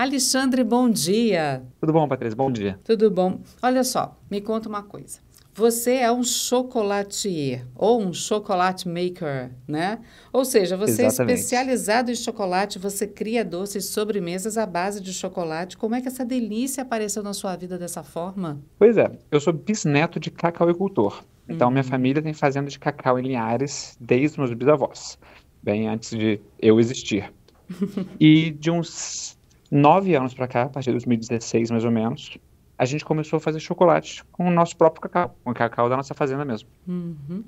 Alexandre, bom dia. Tudo bom, Patrícia? Bom dia. Tudo bom? Olha só, me conta uma coisa. Você é um chocolatier ou um chocolate maker, né? Ou seja, você é Exatamente. especializado em chocolate, você cria doces e sobremesas à base de chocolate. Como é que essa delícia apareceu na sua vida dessa forma? Pois é, eu sou bisneto de cacauicultor. Então, minha Uhum. família tem fazenda de cacau em Linhares desde os meus bisavós, bem antes de eu existir. E de uns 9 anos para cá, a partir de 2016 mais ou menos, a gente começou a fazer chocolate com o nosso próprio cacau, com o cacau da nossa fazenda mesmo. Uhum.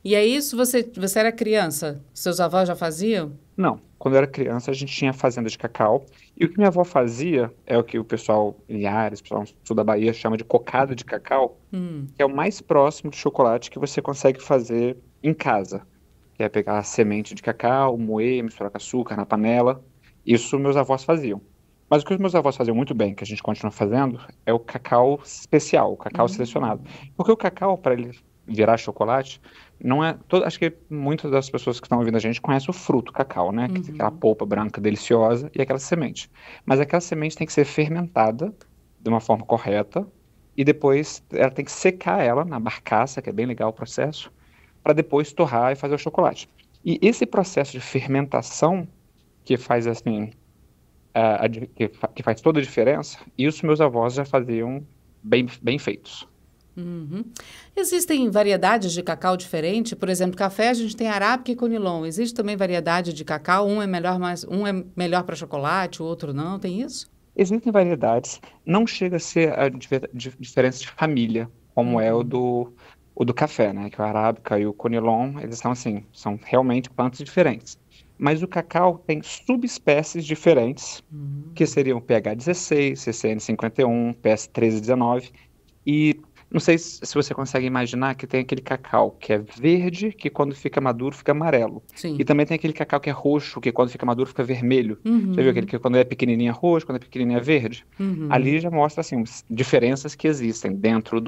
E é isso, você era criança? Seus avós já faziam? Não, quando eu era criança, a gente tinha fazenda de cacau, e o que minha avó fazia é o que o pessoal em Linhares, o pessoal sul da Bahia chama de cocada de cacau, Hum. que é o mais próximo de chocolate que você consegue fazer em casa, que é pegar a semente de cacau, moer, misturar com açúcar na panela. Isso meus avós faziam. Mas o que os meus avós faziam muito bem, que a gente continua fazendo, é o cacau especial, o cacau selecionado. Hum. Porque o cacau, para ele virar chocolate, não é. Acho que muitas das pessoas que estão ouvindo a gente conhecem o fruto cacau, né? Que tem aquela Uhum. polpa branca deliciosa e aquela semente. Mas aquela semente tem que ser fermentada de uma forma correta e depois ela tem que secar ela na barcaça, que é bem legal o processo, para depois torrar e fazer o chocolate. E esse processo de fermentação que faz assim, que faz toda a diferença, isso meus avós já faziam bem feitos. Uhum. Existem variedades de cacau diferente? Por exemplo, café a gente tem arábica e conilon. Existe também variedade de cacau? Um é melhor para chocolate, o outro não. Tem isso? Existem variedades, não chega a ser a diferença de família, como é Uhum. o do café, né? Que é o arábica e o conilon, eles são assim, são realmente plantas diferentes. Mas o cacau tem subespécies diferentes, que Uhum. seriam o pH 16, CCN 51, PS 1319. E não sei se você consegue imaginar que tem aquele cacau que é verde, que quando fica maduro fica amarelo. E Sim. também tem aquele cacau que é roxo, que quando fica maduro fica vermelho. Já viu aquele Uhum. que quando é pequenininho é roxo, quando é pequenininho é verde? Ali Uhum. já mostra assim, diferenças que existem dentro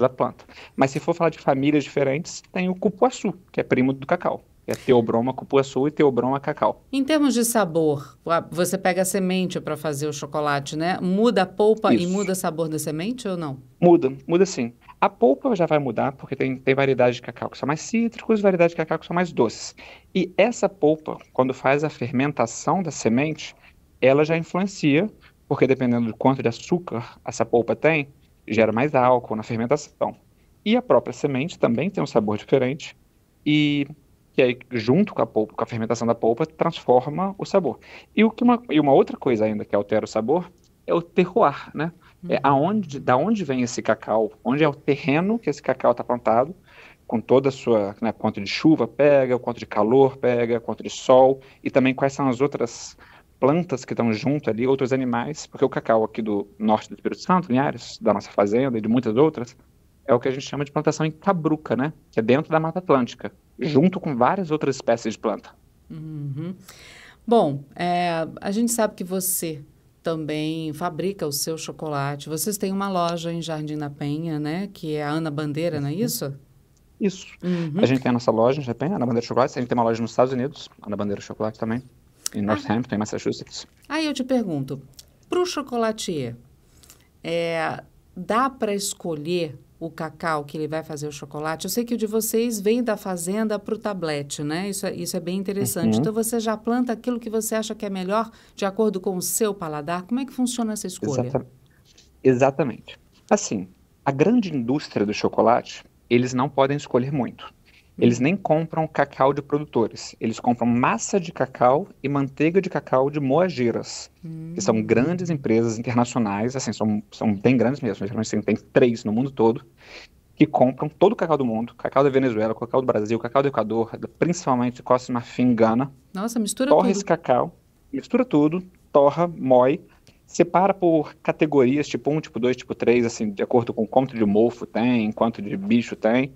da planta. Mas se for falar de famílias diferentes, tem o cupuaçu, que é primo do cacau. Que é Theobroma cupuaçu e Theobroma cacau. Em termos de sabor, você pega a semente para fazer o chocolate, né? Muda a polpa e Isso. muda o sabor da semente ou não? Muda sim. A polpa já vai mudar, porque tem variedades de cacau que são mais cítricos, variedades de cacau que são mais doces. E essa polpa, quando faz a fermentação da semente, ela já influencia, porque dependendo do quanto de açúcar essa polpa tem, gera mais álcool na fermentação. E a própria semente também tem um sabor diferente, e que aí, junto com a polpa, com a fermentação da polpa, transforma o sabor. E uma outra coisa ainda que altera o sabor é o terroir, né? Uhum. Da onde vem esse cacau, onde é o terreno que esse cacau está plantado, com toda a sua, né, quanto de chuva pega, quanto de calor pega, quanto de sol, e também quais são as outras plantas que estão junto ali, outros animais, porque o cacau aqui do norte do Espírito Santo, Linhares, da nossa fazenda e de muitas outras, é o que a gente chama de plantação em cabruca, né, que é dentro da Mata Atlântica, junto com várias outras espécies de planta. Uhum. Bom, a gente sabe que você também fabrica o seu chocolate. Vocês têm uma loja em Jardim da Penha, né? Que é a Ana Bandeira, não é Uhum. isso? Isso. A Uhum. gente tem a nossa loja em Japan, a Ana Bandeira Chocolate. A gente tem uma loja nos Estados Unidos, a Ana Bandeira Chocolate também, em Ah, Northampton, em Massachusetts. aí eu te pergunto, para o chocolatier, dá para escolher o cacau que ele vai fazer o chocolate? Eu sei que o de vocês vem da fazenda para o tablete, né? Isso é bem interessante. Então, Uhum. você já planta aquilo que você acha que é melhor de acordo com o seu paladar? Como é que funciona essa escolha? Exata- Exatamente. Assim, a grande indústria do chocolate, eles não podem escolher muito. Eles nem compram cacau de produtores. Eles compram massa de cacau e manteiga de cacau de Moageiras, que são grandes Hum. empresas internacionais, assim, são bem grandes mesmo. Geralmente tem três no mundo todo, que compram todo o cacau do mundo, cacau da Venezuela, cacau do Brasil, cacau do Equador, principalmente Costa do Marfim, Gana, Nossa, mistura torra esse tudo. cacau, mistura tudo, torra, moe, separa por categorias, tipo um, tipo 2, tipo 3, assim, de acordo com quanto de mofo tem, quanto de bicho tem,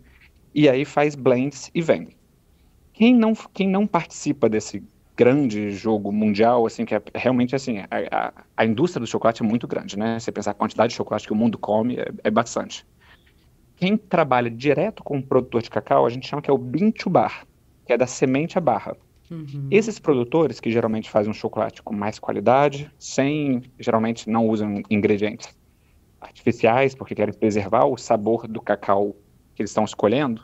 e aí faz blends e vende. Quem não participa desse grande jogo mundial, assim, que é realmente assim, a indústria do chocolate é muito grande, né? Você pensar a quantidade de chocolate que o mundo come é bastante. Quem trabalha direto com o produtor de cacau, a gente chama que é o bean to bar, que é da semente à barra. Uhum. Esses produtores, que geralmente fazem um chocolate com mais qualidade, geralmente não usam ingredientes artificiais, porque querem preservar o sabor do cacau que eles estão escolhendo,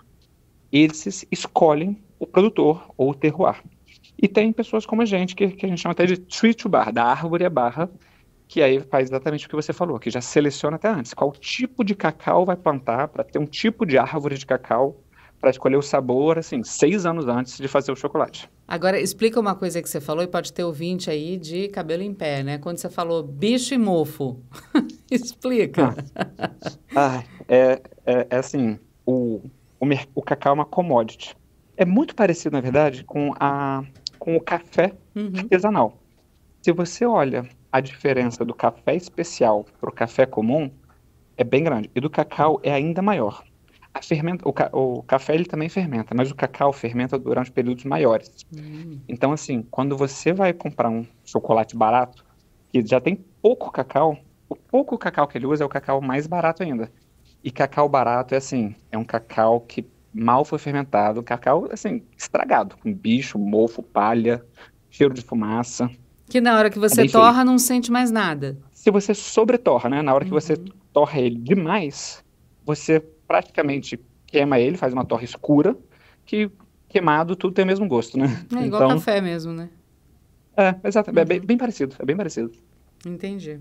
eles escolhem o produtor ou o terroir. E tem pessoas como a gente, que a gente chama até de tree to bar, da árvore à barra, que aí faz exatamente o que você falou, que já seleciona até antes qual tipo de cacau vai plantar para ter um tipo de árvore de cacau para escolher o sabor, assim, 6 anos antes de fazer o chocolate. Agora, explica uma coisa que você falou, e pode ter ouvinte aí de cabelo em pé, né? Quando você falou bicho e mofo. Explica. É assim, o cacau é uma commodity. É muito parecido, na verdade, com o café Uhum. artesanal. Se você olha a diferença do café especial para o café comum, é bem grande. E do cacau é ainda maior. O café ele também fermenta, mas o cacau fermenta durante períodos maiores. Hum. Então, assim, quando você vai comprar um chocolate barato, que já tem pouco cacau, o pouco cacau que ele usa é o cacau mais barato ainda. E cacau barato é assim, é um cacau que mal foi fermentado, cacau, assim, estragado, com bicho, mofo, palha, cheiro de fumaça. Que na hora que É você bem feio. torra, não sente mais nada. Se você sobretorra, né, na hora que você Uhum. torra ele demais, você praticamente queima ele, faz uma torra escura, que queimado tudo tem o mesmo gosto, né? É igual Então, café mesmo, né? exato, é bem, Uhum. bem parecido, é bem parecido. Entendi.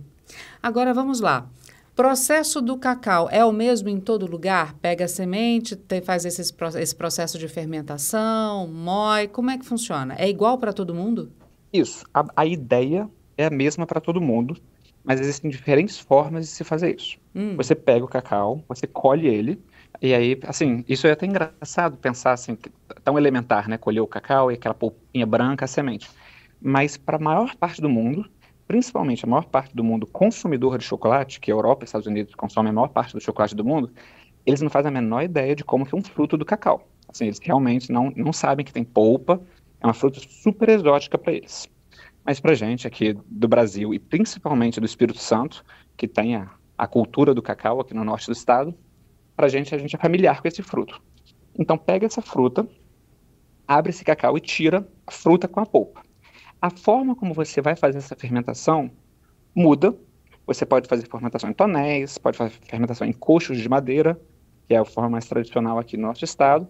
Agora vamos lá. Processo do cacau é o mesmo em todo lugar? Pega a semente, faz esse processo de fermentação, moe, como é que funciona? É igual para todo mundo? Isso, a ideia é a mesma para todo mundo, mas existem diferentes formas de se fazer isso. Hum. Você pega o cacau, você colhe ele, e aí, assim, isso é até engraçado pensar assim, tão elementar, né? Colher o cacau e aquela polpinha branca, a semente. Mas para a maior parte do mundo, principalmente a maior parte do mundo consumidor de chocolate, que a Europa e Estados Unidos consomem a maior parte do chocolate do mundo, eles não fazem a menor ideia de como que é um fruto do cacau. Assim, eles realmente não sabem que tem polpa, é uma fruta super exótica para eles. Mas para gente aqui do Brasil e principalmente do Espírito Santo, que tem a cultura do cacau aqui no norte do estado, para a gente é familiar com esse fruto. Então pega essa fruta, abre esse cacau e tira a fruta com a polpa. A forma como você vai fazer essa fermentação muda. Você pode fazer fermentação em tonéis, pode fazer fermentação em coxos de madeira, que é a forma mais tradicional aqui no nosso estado.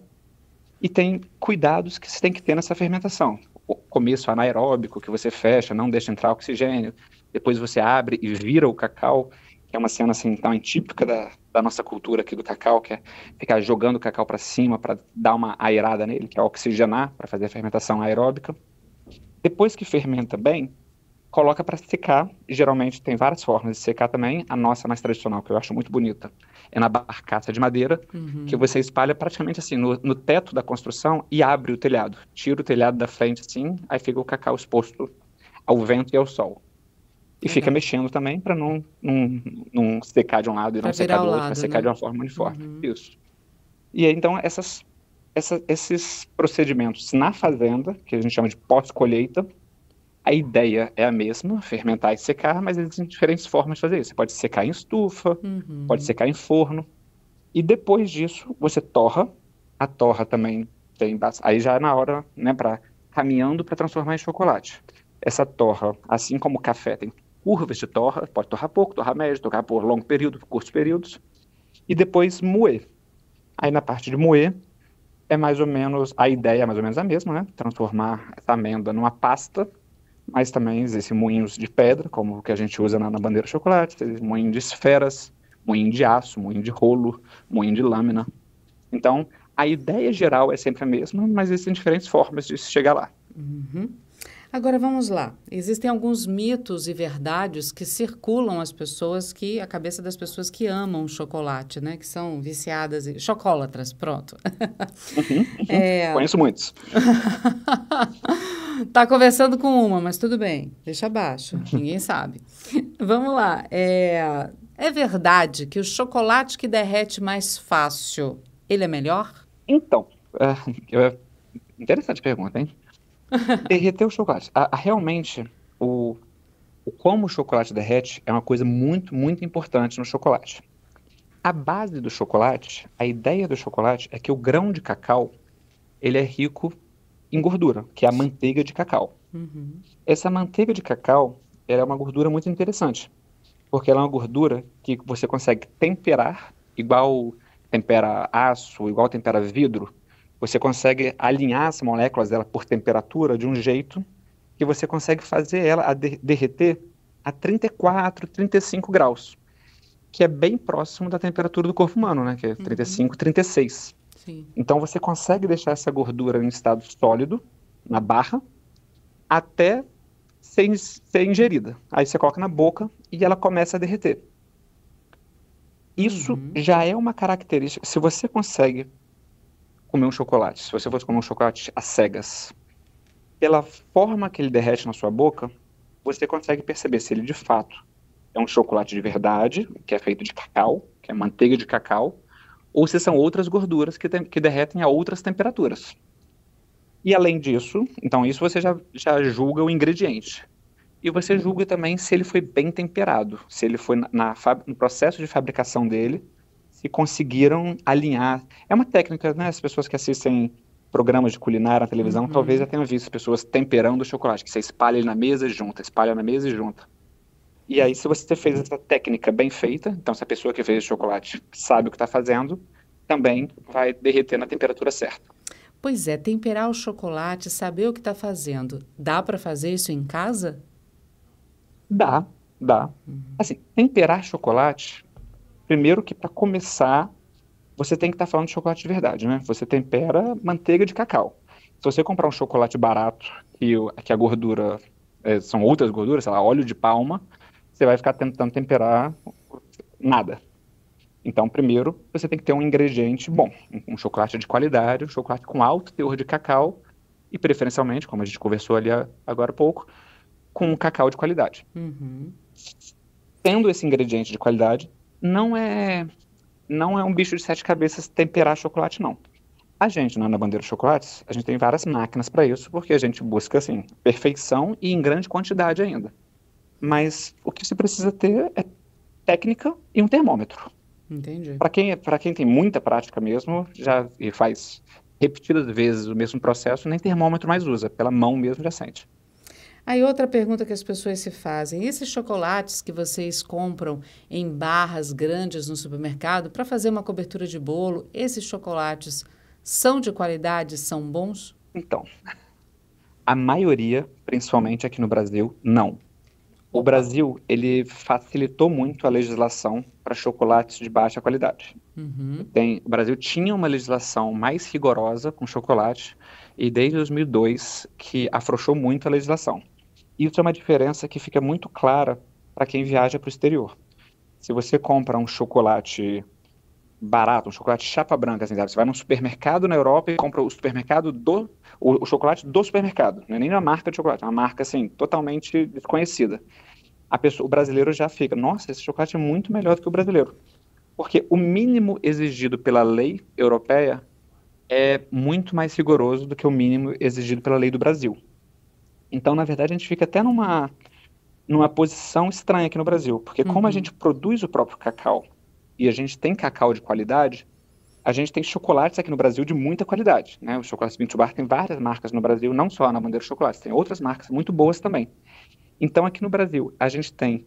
E tem cuidados que você tem que ter nessa fermentação. O começo anaeróbico, que você fecha, não deixa entrar oxigênio. Depois você abre e vira o cacau, que é uma cena assim, tão típica da nossa cultura aqui do cacau, que é ficar jogando o cacau para cima para dar uma aerada nele, que é oxigenar, para fazer a fermentação aeróbica. Depois que fermenta bem, coloca para secar. E geralmente tem várias formas de secar também. A nossa mais tradicional, que eu acho muito bonita, é na barcaça de madeira, que Uhum. você espalha praticamente assim no teto da construção e abre o telhado. Tira o telhado da frente assim, aí fica o cacau exposto ao vento e ao sol. E fica Legal. mexendo também para não secar de um lado e Para não secar virar o do outro, para lado, secar de né? uma forma uniforme. Uhum. Isso. E aí, então, esses procedimentos na fazenda, que a gente chama de pós-colheita, a ideia é a mesma, fermentar e secar, mas existem diferentes formas de fazer isso. Você pode secar em estufa, pode Uhum. secar em forno, e depois disso você torra. A torra também aí já é na hora, né, para caminhando para transformar em chocolate. Essa torra, assim como o café, tem curvas de torra, pode torrar pouco, torrar médio, torrar por longo período, por curtos períodos, e depois moer. Aí na parte de moer, é mais ou menos, a ideia é mais ou menos a mesma, né? Transformar essa amêndoa numa pasta, mas também existem moinhos de pedra, como o que a gente usa na bandeira de chocolate, tem moinho de esferas, moinho de aço, moinho de rolo, moinho de lâmina. Então, a ideia geral é sempre a mesma, mas existem diferentes formas de se chegar lá. Uhum. Agora vamos lá. Existem alguns mitos e verdades que circulam a cabeça das pessoas que amam chocolate, né? Que são viciadas e chocolatras, pronto. Uhum, uhum. É, Conheço muitos. tá conversando com uma, mas tudo bem, deixa abaixo, ninguém sabe. Vamos lá. É verdade que o chocolate que derrete mais fácil, ele é melhor? Então, é interessante a pergunta, hein? Derreter o chocolate. Realmente, o, o como o chocolate derrete é uma coisa muito, muito importante no chocolate. A base do chocolate, a ideia do chocolate é que o grão de cacau, ele é rico em gordura, que é a manteiga de cacau. Uhum. Essa manteiga de cacau, ela é uma gordura muito interessante, porque ela é uma gordura que você consegue temperar, igual tempera aço, igual tempera vidro. Você consegue alinhar as moléculas dela por temperatura de um jeito que você consegue fazer ela derreter a 34, 35 graus, que é bem próximo da temperatura do corpo humano, né? Que é Uhum. 35, 36. Sim. Então você consegue deixar essa gordura em estado sólido, na barra, até ser ingerida. Aí você coloca na boca e ela começa a derreter. Isso Uhum. já é uma característica. Se você consegue comer um chocolate, se você fosse comer um chocolate às cegas, pela forma que ele derrete na sua boca, você consegue perceber se ele de fato é um chocolate de verdade, que é feito de cacau, que é manteiga de cacau, ou se são outras gorduras que derretem a outras temperaturas. E além disso, então isso você já julga o ingrediente. E você julga também se ele foi bem temperado, se ele foi no processo de fabricação dele, se conseguiram alinhar. É uma técnica, né? As pessoas que assistem programas de culinária na televisão talvez já Uhum. tenham visto pessoas temperando o chocolate, que você espalha ele na mesa e junta, espalha na mesa e junta. E aí, se você fez essa técnica bem feita, então se a pessoa que fez o chocolate sabe o que está fazendo, também vai derreter na temperatura certa. Pois é, temperar o chocolate, saber o que está fazendo. Dá para fazer isso em casa? Dá, dá. Assim, temperar chocolate, primeiro que para começar, você tem que estar falando de chocolate de verdade, né? Você tempera manteiga de cacau. Se você comprar um chocolate barato que a gordura são outras gorduras, sei lá, óleo de palma, você vai ficar tentando temperar nada. Então, primeiro, você tem que ter um ingrediente bom, um chocolate de qualidade, um chocolate com alto teor de cacau e, preferencialmente, como a gente conversou ali agora há pouco, com um cacau de qualidade. Uhum. Tendo esse ingrediente de qualidade, não é não é um bicho de sete cabeças temperar chocolate, não. A gente, na Bandeira Chocolates, a gente tem várias máquinas para isso, porque a gente busca, assim, perfeição e em grande quantidade ainda. Mas o que você precisa ter é técnica e um termômetro. Entendi. Para quem tem muita prática mesmo, já e faz repetidas vezes o mesmo processo, nem termômetro mais usa, pela mão mesmo já sente. Aí outra pergunta que as pessoas se fazem: esses chocolates que vocês compram em barras grandes no supermercado para fazer uma cobertura de bolo, esses chocolates são de qualidade, são bons? Então, a maioria, principalmente aqui no Brasil, não. O Opa. Brasil, ele facilitou muito a legislação para chocolates de baixa qualidade. Uhum. O Brasil tinha uma legislação mais rigorosa com chocolate e desde 2002 que afrouxou muito a legislação. Isso é uma diferença que fica muito clara para quem viaja para o exterior. Se você compra um chocolate barato, um chocolate chapa branca, assim, sabe? Você vai num supermercado na Europa e compra o chocolate do supermercado, não é nem a marca de chocolate, é uma marca assim totalmente desconhecida. O brasileiro já fica, nossa, esse chocolate é muito melhor do que o brasileiro, porque o mínimo exigido pela lei europeia é muito mais rigoroso do que o mínimo exigido pela lei do Brasil. Então, na verdade, a gente fica até numa posição estranha aqui no Brasil, porque como a Uhum. gente produz o próprio cacau e a gente tem cacau de qualidade, a gente tem chocolates aqui no Brasil de muita qualidade, né? O chocolate Mint Bar tem várias marcas no Brasil, não só na Bandeira Chocolates, tem outras marcas muito boas também. Então, aqui no Brasil, a gente tem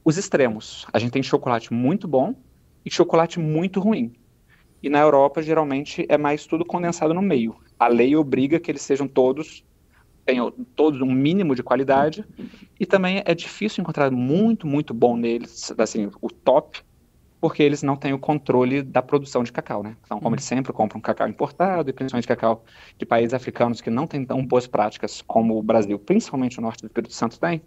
os extremos. A gente tem chocolate muito bom e chocolate muito ruim. E na Europa, geralmente, é mais tudo condensado no meio. A lei obriga que eles sejam tenham todos um mínimo de qualidade, e também é difícil encontrar muito, muito bom neles, assim, o top, porque eles não têm o controle da produção de cacau, né? Então, como eles sempre compram cacau importado, e principalmente cacau de países africanos que não têm tão boas práticas como o Brasil, principalmente o norte do Espírito Santo tem,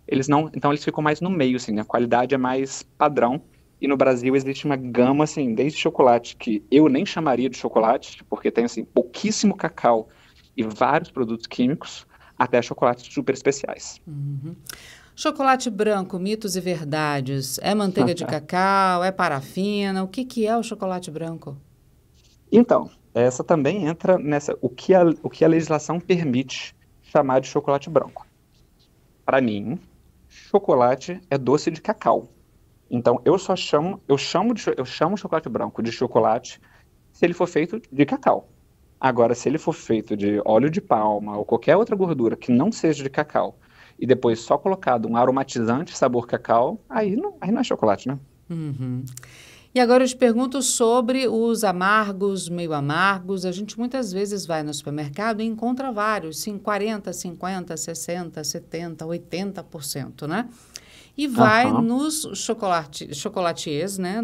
eles não, então eles ficam mais no meio, assim, a qualidade é mais padrão, e no Brasil existe uma gama, assim, desde chocolate, que eu nem chamaria de chocolate, porque tem, assim, pouquíssimo cacau e vários produtos químicos, até chocolates super especiais. Uhum. Chocolate branco, mitos e verdades. É manteiga de cacau? É parafina? O que que é o chocolate branco? Então, essa também entra nessa, o que a legislação permite chamar de chocolate branco. Para mim, chocolate é doce de cacau. Então, eu chamo chocolate branco de chocolate se ele for feito de cacau. Agora, se ele for feito de óleo de palma ou qualquer outra gordura que não seja de cacau, e depois só colocado um aromatizante sabor cacau, aí não é chocolate, né? Uhum. E agora eu te pergunto sobre os amargos, meio amargos. A gente muitas vezes vai no supermercado e encontra vários, 40, 50, 60, 70, 80%, né? E vai Aham. nos chocolatiers, né?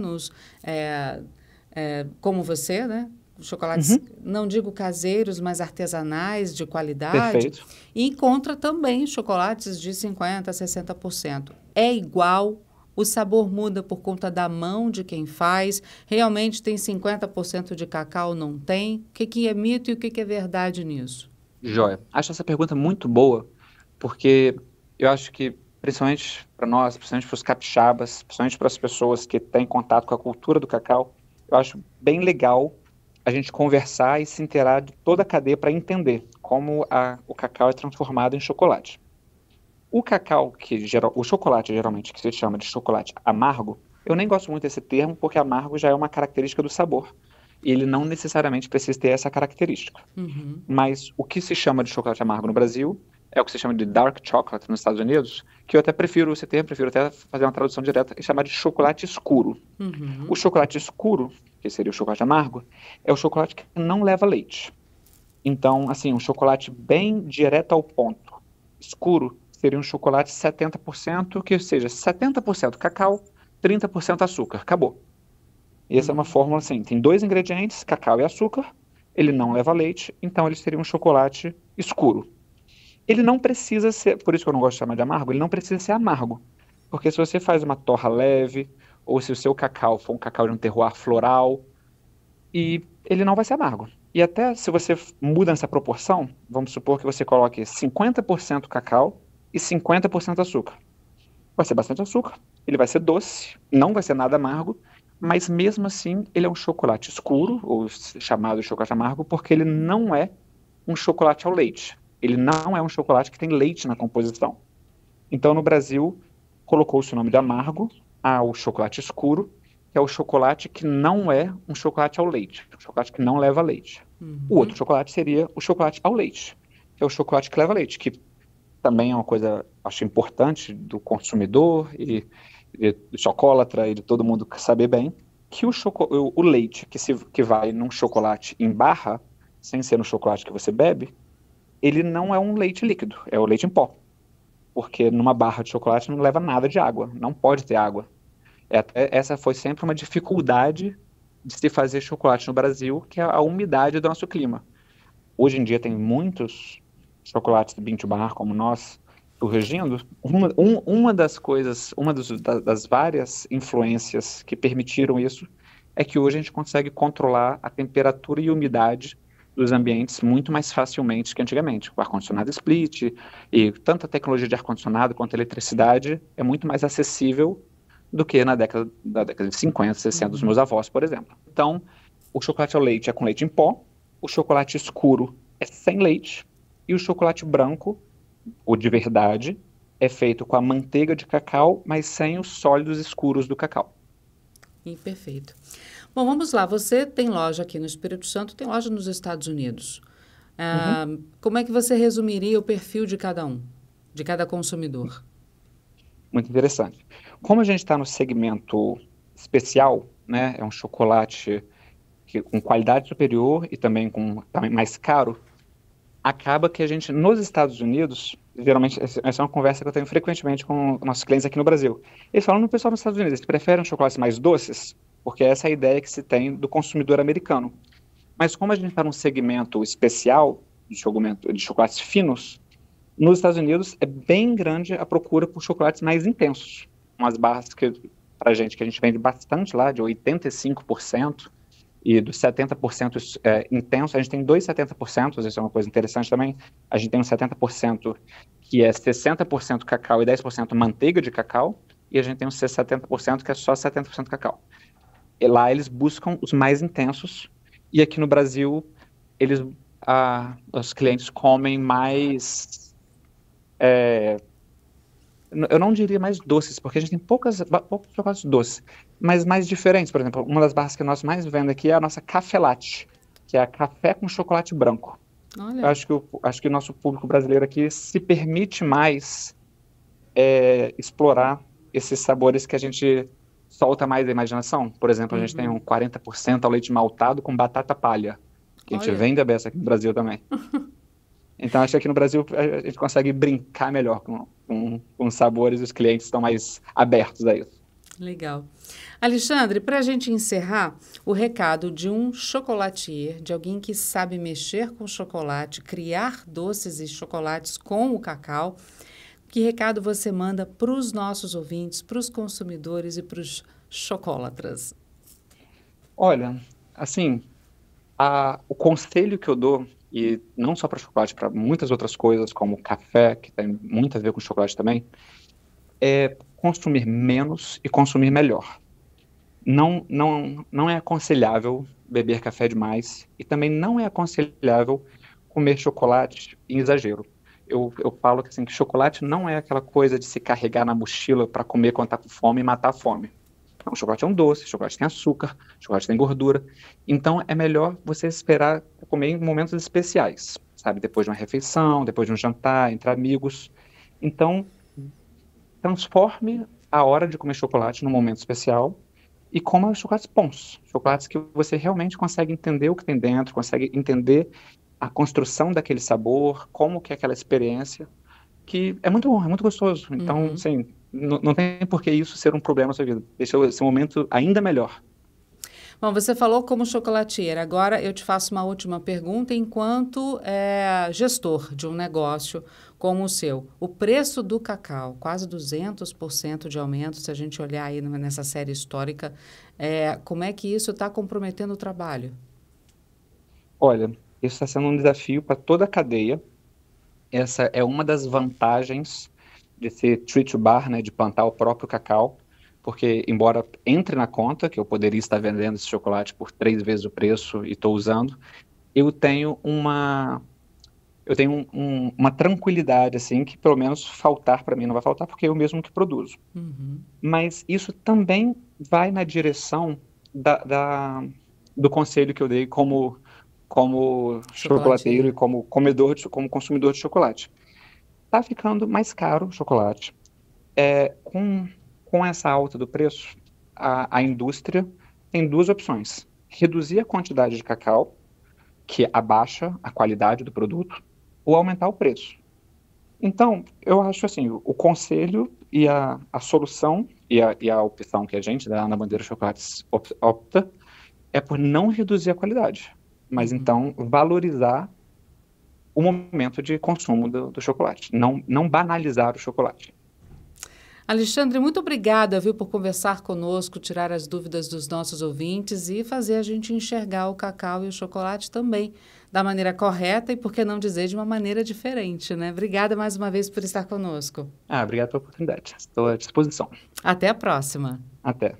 Como você, né? Chocolates, Uhum. não digo caseiros, mas artesanais, de qualidade. Perfeito. E encontra também chocolates de 50, 60%. É igual? O sabor muda por conta da mão de quem faz? Realmente tem 50% de cacau? Não tem? O que que é mito e o que que é verdade nisso? Joia. Acho essa pergunta muito boa, porque eu acho que, principalmente para nós, principalmente para os capixabas, principalmente para as pessoas que têm contato com a cultura do cacau, eu acho bem legal a gente conversar e se inteirar de toda a cadeia para entender como o cacau é transformado em chocolate. O chocolate geralmente que se chama de chocolate amargo, eu nem gosto muito desse termo porque amargo já é uma característica do sabor. E ele não necessariamente precisa ter essa característica. Uhum. Mas o que se chama de chocolate amargo no Brasil é o que se chama de dark chocolate nos Estados Unidos, que eu até prefiro esse termo, prefiro até fazer uma tradução direta e chamar de chocolate escuro. O Uhum. chocolate escuro, que seria o chocolate amargo, é o chocolate que não leva leite. Então, assim, um chocolate bem direto ao ponto. Escuro seria um chocolate 70%, que seja 70% cacau, 30% açúcar. Acabou. E essa é uma Uhum. fórmula assim, tem dois ingredientes, cacau e açúcar, ele não leva leite, então ele seria um chocolate escuro. Ele não precisa ser, por isso que eu não gosto de chamar de amargo, ele não precisa ser amargo. Porque se você faz uma torra leve, ou se o seu cacau for um cacau de um terroir floral, e ele não vai ser amargo. E até se você muda essa proporção, vamos supor que você coloque 50% cacau e 50% açúcar. Vai ser bastante açúcar, ele vai ser doce, não vai ser nada amargo, mas mesmo assim ele é um chocolate escuro, ou chamado de chocolate amargo, porque ele não é um chocolate ao leite. Ele não é um chocolate que tem leite na composição. Então no Brasil colocou-se o nome de amargo ao chocolate escuro, que é o chocolate que não é um chocolate ao leite, um chocolate que não leva leite. O outro Uhum. chocolate seria o chocolate ao leite, que é o chocolate que leva leite, que também é uma coisa, acho importante do consumidor e do chocolatra e de todo mundo saber bem, que o leite que vai num chocolate em barra, sem ser no chocolate que você bebe, ele não é um leite líquido, é o leite em pó. Porque numa barra de chocolate não leva nada de água, não pode ter água. Essa foi sempre uma dificuldade de se fazer chocolate no Brasil, que é a umidade do nosso clima. Hoje em dia tem muitos chocolates de bean to bar como nós surgindo. Uma das coisas, das várias influências que permitiram isso é que hoje a gente consegue controlar a temperatura e umidade dos ambientes muito mais facilmente que antigamente. O ar-condicionado split e tanto a tecnologia de ar-condicionado quanto a eletricidade é muito mais acessível do que da década de 50, 60 dos meus Uhum. avós, por exemplo. Então, o chocolate ao leite é com leite em pó, o chocolate escuro é sem leite e o chocolate branco, o de verdade, é feito com a manteiga de cacau, mas sem os sólidos escuros do cacau. E perfeito. Bom, vamos lá. Você tem loja aqui no Espírito Santo, tem loja nos Estados Unidos. Uhum. Como é que você resumiria o perfil de cada um, de cada consumidor? Muito interessante. Como a gente está no segmento especial, né, é um chocolate com qualidade superior e também mais caro, acaba que a gente, nos Estados Unidos, geralmente, essa é uma conversa que eu tenho frequentemente com nossos clientes aqui no Brasil. Eles falam no pessoal nos Estados Unidos, eles preferem chocolates mais doces, porque essa é a ideia que se tem do consumidor americano. Mas como a gente está num segmento especial de chocolates finos, nos Estados Unidos é bem grande a procura por chocolates mais intensos. Umas barras para gente, que a gente vende bastante lá, de 85%, e dos 70% intenso, a gente tem dois 70%, isso é uma coisa interessante também. A gente tem um 70% que é 60% cacau e 10% manteiga de cacau, e a gente tem um 70% que é só 70% cacau. E lá eles buscam os mais intensos, e aqui no Brasil, eles, os clientes comem mais, eu não diria mais doces, porque a gente tem poucos chocolates doces, mas mais diferentes. Por exemplo, uma das barras que nós mais vendemos aqui é a nossa Café Latte. que é café com chocolate branco. Eu Olha, acho que o nosso público brasileiro aqui se permite mais explorar esses sabores que a gente solta mais a imaginação. Por exemplo, a gente tem um 40% ao leite maltado com batata palha, que a gente olha. vende a beça aqui no Brasil também. Então, acho que aqui no Brasil a gente consegue brincar melhor com os sabores e os clientes estão mais abertos a isso. Legal. Alexandre, para a gente encerrar, o recado de um chocolatier, de alguém que sabe mexer com chocolate, criar doces e chocolates com o cacau, que recado você manda para os nossos ouvintes, para os consumidores e para os chocolatras? Olha, assim, o conselho que eu dou, e não só para chocolate, para muitas outras coisas, como café, que tem muito a ver com chocolate também, é consumir menos e consumir melhor. Não é aconselhável beber café demais e também não é aconselhável comer chocolate em exagero. Eu falo que, assim, que chocolate não é aquela coisa de se carregar na mochila para comer quando está com fome e matar a fome. Não, chocolate é um doce, chocolate tem açúcar, chocolate tem gordura. Então é melhor você esperar pra comer em momentos especiais, sabe? Depois de uma refeição, depois de um jantar, entre amigos. Então, transforme a hora de comer chocolate num momento especial e coma chocolates bons, chocolates que você realmente consegue entender o que tem dentro, consegue entender a construção daquele sabor, como que é aquela experiência, que é muito bom, é muito gostoso. Então, Uhum. assim, não tem por que isso ser um problema na sua vida. Deixa esse momento ainda melhor. Bom, você falou como chocolatier. Agora eu te faço uma última pergunta. Enquanto gestor de um negócio como o seu, o preço do cacau, quase 200% de aumento, se a gente olhar aí nessa série histórica, como é que isso está comprometendo o trabalho? Olha, isso está sendo um desafio para toda a cadeia. Essa é uma das vantagens de ser tree to bar, né, de plantar o próprio cacau, porque embora entre na conta que eu poderia estar vendendo esse chocolate por 3 vezes o preço e estou usando, eu tenho uma tranquilidade assim que pelo menos faltar para mim não vai faltar porque é eu mesmo que produzo. Uhum. Mas isso também vai na direção do conselho que eu dei como chocolateiro e Chocolatier. como comedor, como consumidor de chocolate. Tá ficando mais caro o chocolate. Com essa alta do preço, a indústria tem duas opções: reduzir a quantidade de cacau, que abaixa a qualidade do produto, ou aumentar o preço. Então, eu acho assim, o conselho e a solução e a opção que a gente da Ana Bandeira Chocolates opta é por não reduzir a qualidade, mas Uhum. então valorizar o momento de consumo do chocolate, não banalizar o chocolate. Alexandre, muito obrigada, viu, por conversar conosco, tirar as dúvidas dos nossos ouvintes e fazer a gente enxergar o cacau e o chocolate também da maneira correta e, por que não dizer, de uma maneira diferente, né? Obrigada mais uma vez por estar conosco. Obrigado pela oportunidade. Estou à disposição. Até a próxima. Até.